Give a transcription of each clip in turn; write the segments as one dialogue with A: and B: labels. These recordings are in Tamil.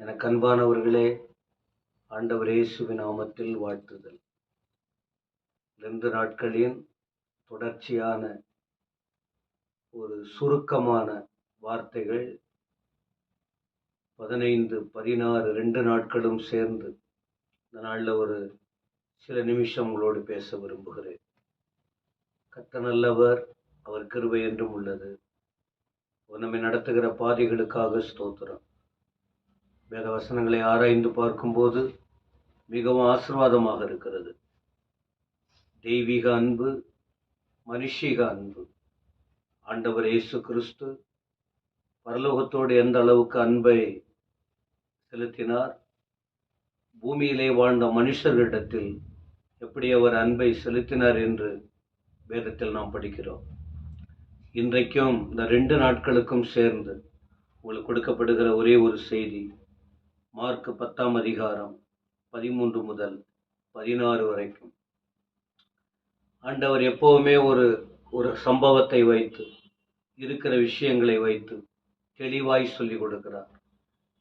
A: எனக்கு அன்பானவர்களே, ஆண்டவர் இயேசுவின் நாமத்தில் வாழ்த்துதல். 2 நாட்களின் தொடர்ச்சியான ஒரு சுருக்கமான வார்த்தைகள் 15, 16 2 நாட்களும் சேர்ந்து இந்த நாளில் ஒரு சில நிமிஷம் உங்களோடு பேச விரும்புகிறேன். கர்த்தர் நல்லவர், அவர் கிருபை என்றும் உள்ளது. அவர் நம்மை நடத்துகிற பாதைகளுக்காக ஸ்தோத்திரம். வேத வசனங்களை ஆராய்ந்து பார்க்கும்போது மிகவும் ஆசீர்வாதமாக இருக்கிறது. தெய்வீக அன்பு, மனுஷீக அன்பு. ஆண்டவர் இயேசு கிறிஸ்து பரலோகத்தோடு எந்த அளவுக்கு அன்பை செலுத்தினார், பூமியிலே வாழ்ந்த மனுஷர்களிடத்தில் எப்படி அவர் அன்பை செலுத்தினார் என்று வேதத்தில் நாம் படிக்கிறோம். இன்றைக்கும் இந்த 2 நாட்களுக்கும் சேர்ந்து உங்களுக்கு கொடுக்கப்படுகிற ஒரே ஒரு செய்தி, மார்க் 10ஆம் அதிகாரம் 13 முதல் 16 வரைக்கும். ஆண்டவர் எப்பவுமே ஒரு சம்பவத்தை வைத்து, இருக்கிற விஷயங்களை வைத்து தெளிவாய் சொல்லிக் கொடுக்கிறார்.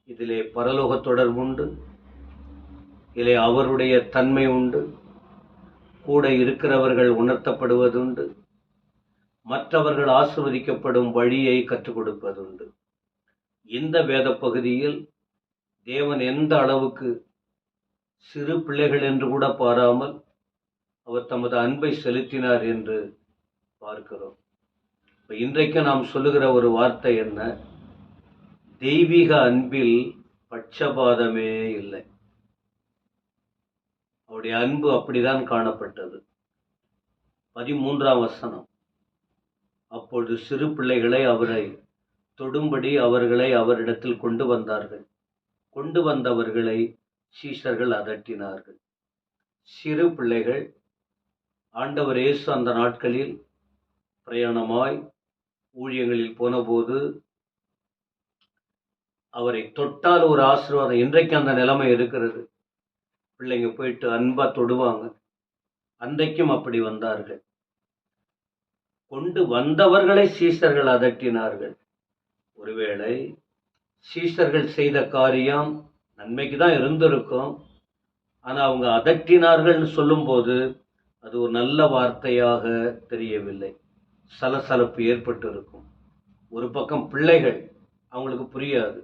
A: இதிலே பரலோக தொடர்பு உண்டு, இதிலே அவருடைய தன்மை உண்டு, கூட இருக்கிறவர்கள் உணர்த்தப்படுவதுண்டு, மற்றவர்கள் ஆசீர்வதிக்கப்படும் வழியை கற்றுக் கொடுப்பதுண்டு. இந்த வேத பகுதியில் தேவன் எந்த அளவுக்கு சிறு பிள்ளைகள் என்று கூட பாராமல் அவர் தமது அன்பை செலுத்தினார் என்று பார்க்கிறோம். இன்றைக்கு நாம் சொல்லுகிற ஒரு வார்த்தை என்ன? தெய்வீக அன்பில் பட்சபாதமே இல்லை. அவருடைய அன்பு அப்படிதான் காணப்பட்டது. 13ஆம் வசனம், அப்பொழுது சிறு பிள்ளைகளை அவரை தொடும்படி அவர்களை அவரிடத்தில் கொண்டு வந்தார்கள். கொண்டு வந்தவர்களை சீஷர்கள் அதட்டினார்கள். சிறு பிள்ளைகள். ஆண்டவர் இயேசு அந்த நாட்களில் பிரயாணமாய் ஊழியங்களில் போனபோது அவரை தொட்டால் ஒரு ஆசீர்வாதம். இன்றைக்கு அந்த நிலைமை இருக்கிறது. பிள்ளைங்க போயிட்டு அன்பா தொடுவாங்க. அன்றைக்கும் அப்படி வந்தார்கள். கொண்டு வந்தவர்களை சீஷர்கள் அதட்டினார்கள். ஒருவேளை சீஷர்கள் செய்த காரியம் நன்மைக்கு தான் இருந்திருக்கும். ஆனால் அவங்க அதட்டினார்கள்னு சொல்லும்போது அது ஒரு நல்ல வார்த்தையாக தெரியவில்லை. சலசலப்பு ஏற்பட்டு இருக்கும். ஒரு பக்கம் பிள்ளைகள், அவங்களுக்கு புரியாது.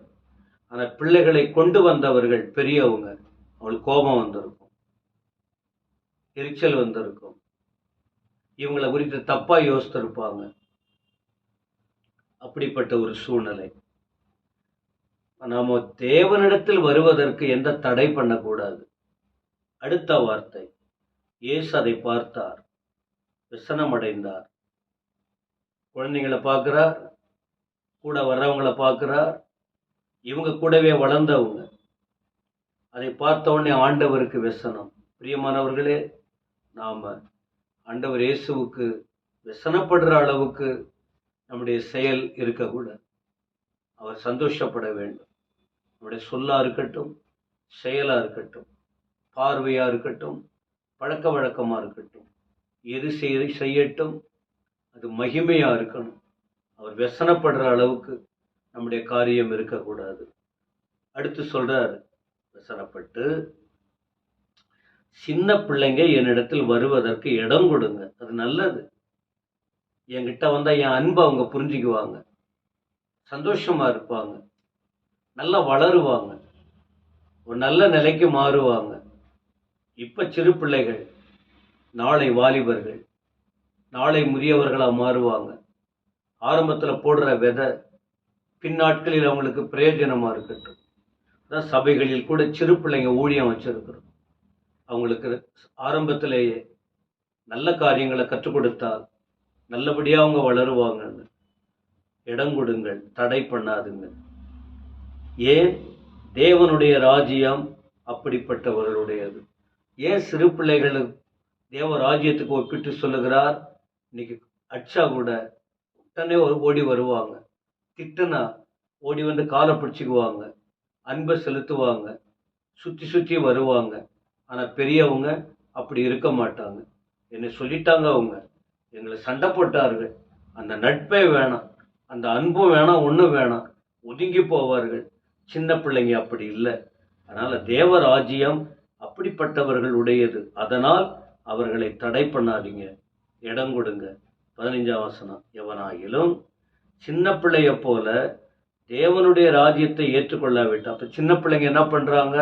A: ஆனால் பிள்ளைகளை கொண்டு வந்தவர்கள் பெரியவங்க, அவங்களுக்கு கோபம் வந்திருக்கும், எரிச்சல் வந்திருக்கும், இவங்களை குறித்து தப்பா யோசித்திருப்பாங்க. அப்படிப்பட்ட ஒரு சூழ்நிலை. நாம தேவனிடத்தில் வருவதற்கு எந்த தடை பண்ணக்கூடாது. அடுத்த வார்த்தை, இயேசு அதை பார்த்தார், விசனம் அடைந்தார். குழந்தைங்களை பார்க்கிறார், கூட வர்றவங்களை பார்க்கிறார், இவங்க கூடவே வளர்ந்தவங்க. அதை பார்த்த உடனே ஆண்டவருக்கு விசனம். பிரியமானவர்களே, நாம ஆண்டவர் இயேசுவுக்கு விசனப்படுற அளவுக்கு நம்முடைய செயல் இருக்கக்கூடாது. அவர் சந்தோஷப்பட வேண்டும். நம்முடைய சொல்லா இருக்கட்டும், செயலா இருக்கட்டும், பார்வையா இருக்கட்டும், பழக்க வழக்கமா இருக்கட்டும், எது செய்யட்டும் அது மகிமையா இருக்கணும். அவர் व्यसனப்படுற அளவுக்கு நம்முடைய காரியம் இருக்கக்கூடாது. அடுத்து சொல்றார், व्यसனப்பட்டு சின்ன பிள்ளைங்க என்னிடத்தில் வருவதற்கு இடம் கொடுங்க. அது நல்லது. என்கிட்ட வந்தா என் அன்பை அவங்க புரிஞ்சுக்குவாங்க, சந்தோஷமா இருப்பாங்க, நல்லா வளருவாங்க, ஒரு நல்ல நிலைக்கு மாறுவாங்க. இப்ப சிறு பிள்ளைகள், நாளை வாலிபர்கள், நாளை முதியவர்களா மாறுவாங்க. ஆரம்பத்துல போடுற விதை பின்னாட்களில் அவங்களுக்கு பிரயோஜனமா இருக்கட்டும். அதான் சபைகளில் கூட சிறு பிள்ளைங்க ஊழியம் வச்சிருக்கிறோம். அவங்களுக்கு ஆரம்பத்திலேயே நல்ல காரியங்களை கற்றுக் கொடுத்தால் நல்லபடியா அவங்க வளருவாங்கன்னு. இடம் கொடுங்கள், தடை பண்ணாதுங்க. ஏன்? தேவனுடைய ராஜ்யம் அப்படிப்பட்டவர்களுடையது. ஏன் சிறு பிள்ளைகள் தேவ ராஜ்யத்துக்கு ஒப்பிட்டு சொல்லுகிறார்? இன்னைக்கு அச்சா கூட உடனே ஓடி வருவாங்க, திட்டுனா ஓடி வந்து காலை பிடிச்சிக்குவாங்க, அன்பை செலுத்துவாங்க, சுற்றி சுற்றி வருவாங்க. ஆனால் பெரியவங்க அப்படி இருக்க மாட்டாங்க. என்னை சொல்லிட்டாங்க, அவங்க எங்களை சண்டை போட்டார்கள், அந்த நட்பே வேணாம், அந்த அன்பும் வேணாம், ஒன்றும் வேணாம், ஒதுங்கி போவார்கள். சின்ன பிள்ளைங்க அப்படி இல்லை. அதனால தேவ ராஜ்யம் அப்படிப்பட்டவர்கள் உடையது. அதனால் அவர்களை தடை பண்ணாதீங்க, இடம் கொடுங்க. 15ஆம் வசனம், எவனாயிலும் சின்ன பிள்ளைய போல தேவனுடைய ராஜ்யத்தை ஏற்றுக்கொள்ளாவிட்டா. அப்ப சின்ன பிள்ளைங்க என்ன பண்றாங்க?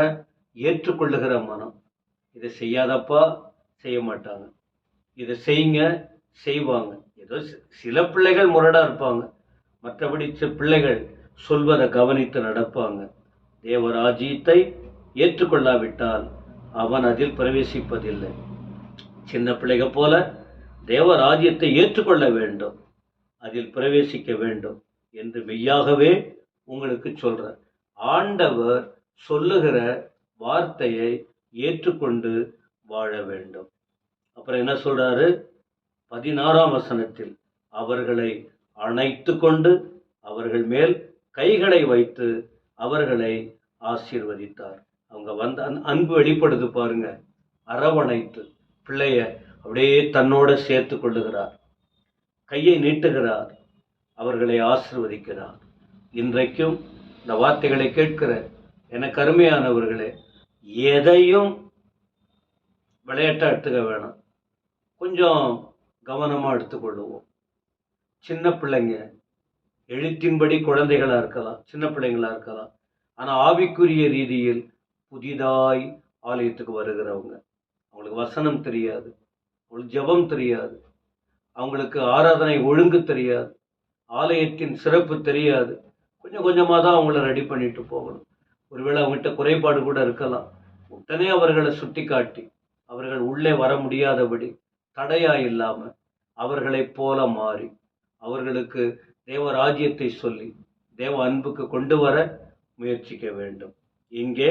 A: ஏற்றுக்கொள்ளுகிற மனம். இதை செய்யாதப்பா, செய்ய மாட்டாங்க. இதை செய்யுங்க, செய்வாங்க. ஏதோ சில பிள்ளைகள் முரடா இருப்பாங்க, மற்றபடி பிள்ளைகள் சொல்வதை கவனித்து நடப்பாங்க. தேவராஜ்யத்தை ஏற்றுக்கொள்ளாவிட்டால் அவன் அதில் பிரவேசிப்பதில்லை. சின்ன பிள்ளைகள் போல தேவராஜ்யத்தை ஏற்றுக்கொள்ள வேண்டும், அதில் பிரவேசிக்க வேண்டும் என்று மெய்யாகவே உங்களுக்கு சொல்றேன். ஆண்டவர் சொல்லுகிற வார்த்தையை ஏற்றுக்கொண்டு வாழ வேண்டும். அப்புறம் என்ன சொல்றாரு? 16ஆம் வசனத்தில் அவர்களை அணைத்து கொண்டு அவர்கள் மேல் கைகளை வைத்து அவர்களை ஆசீர்வதித்தார். அவங்க வந்த அன்பு வெளிப்படுது பாருங்க. அரவணைத்து பிள்ளைய அப்படியே தன்னோட சேர்த்து கொள்ளுகிறார், கையை நீட்டுகிறார், அவர்களை ஆசீர்வதிக்கிறார். இன்றைக்கும் இந்த வார்த்தைகளை கேட்கிற எனக்கு அருமையானவர்களே, எதையும் விளையாட்டா எடுத்துக்க வேணாம், கொஞ்சம் கவனமா எடுத்துக்கொள்ளுவோம். சின்ன பிள்ளைங்க எழுத்தின்படி குழந்தைகளா இருக்கலாம், சின்ன பிள்ளைங்களா இருக்கலாம். ஆனா ஆவிக்குரிய ரீதியில் புதிதாய் ஆலயத்துக்கு வருகிறவங்க, அவங்களுக்கு வசனம் தெரியாது, அவங்களுக்கு ஜெபம் தெரியாது, அவங்களுக்கு ஆராதனை ஒழுங்கு தெரியாது, ஆலயத்தின் சிறப்பு தெரியாது. கொஞ்சம் கொஞ்சமாக தான் அவங்கள ரெடி பண்ணிட்டு போகணும். ஒருவேளை அவங்ககிட்ட குறைபாடு கூட இருக்கலாம். உடனே அவர்களை சுட்டி காட்டி அவர்கள் உள்ளே வர முடியாதபடி தடையா இல்லாம அவர்களைப் போல மாறி அவர்களுக்கு தேவ ராஜ்யத்தை சொல்லி தேவ அன்புக்கு கொண்டு வர முயற்சிக்க வேண்டும். இங்கே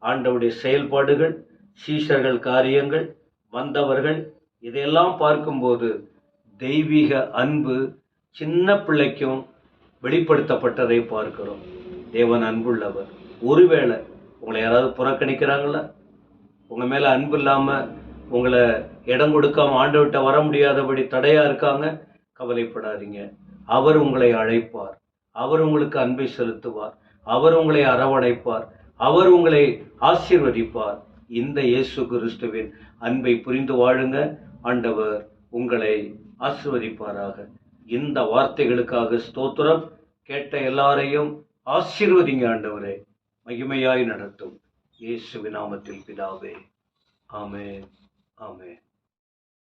A: ஆண்டவருடைய செயல்பாடுகள், சீஷர்கள் காரியங்கள், வந்தவர்கள், இதையெல்லாம் பார்க்கும்போது தெய்வீக அன்பு சின்ன பிள்ளைக்கும் வெளிப்படுத்தப்பட்டதை பார்க்கிறோம். தேவன் அன்புள்ளவர். ஒருவேளை உங்களை யாராவது புறக்கணிக்கிறாங்களா, உங்க மேல அன்பு இல்லாம உங்களை இடம் கொடுக்காம ஆண்டவர்கிட்ட வர முடியாதபடி தடையா இருக்காங்க, கவலைப்படாதீங்க. அவர் உங்களை அழைப்பார், அவர் உங்களுக்கு அன்பை செலுத்துவார், அவர் உங்களை அரவணைப்பார், அவர் உங்களை ஆசீர்வதிப்பார். இந்த இயேசு கிறிஸ்துவின் அன்பை புரிந்து வாழுங்க. ஆண்டவர் உங்களை ஆசீர்வதிப்பாராக. இந்த வார்த்தைகளுக்காக ஸ்தோத்திரம். கேட்ட எல்லாரையும் ஆசீர்வதிங்க ஆண்டவரே, மகிமையாய் நடத்தும். இயேசுவின் நாமத்தில் பிதாவே, ஆமென், ஆமென்.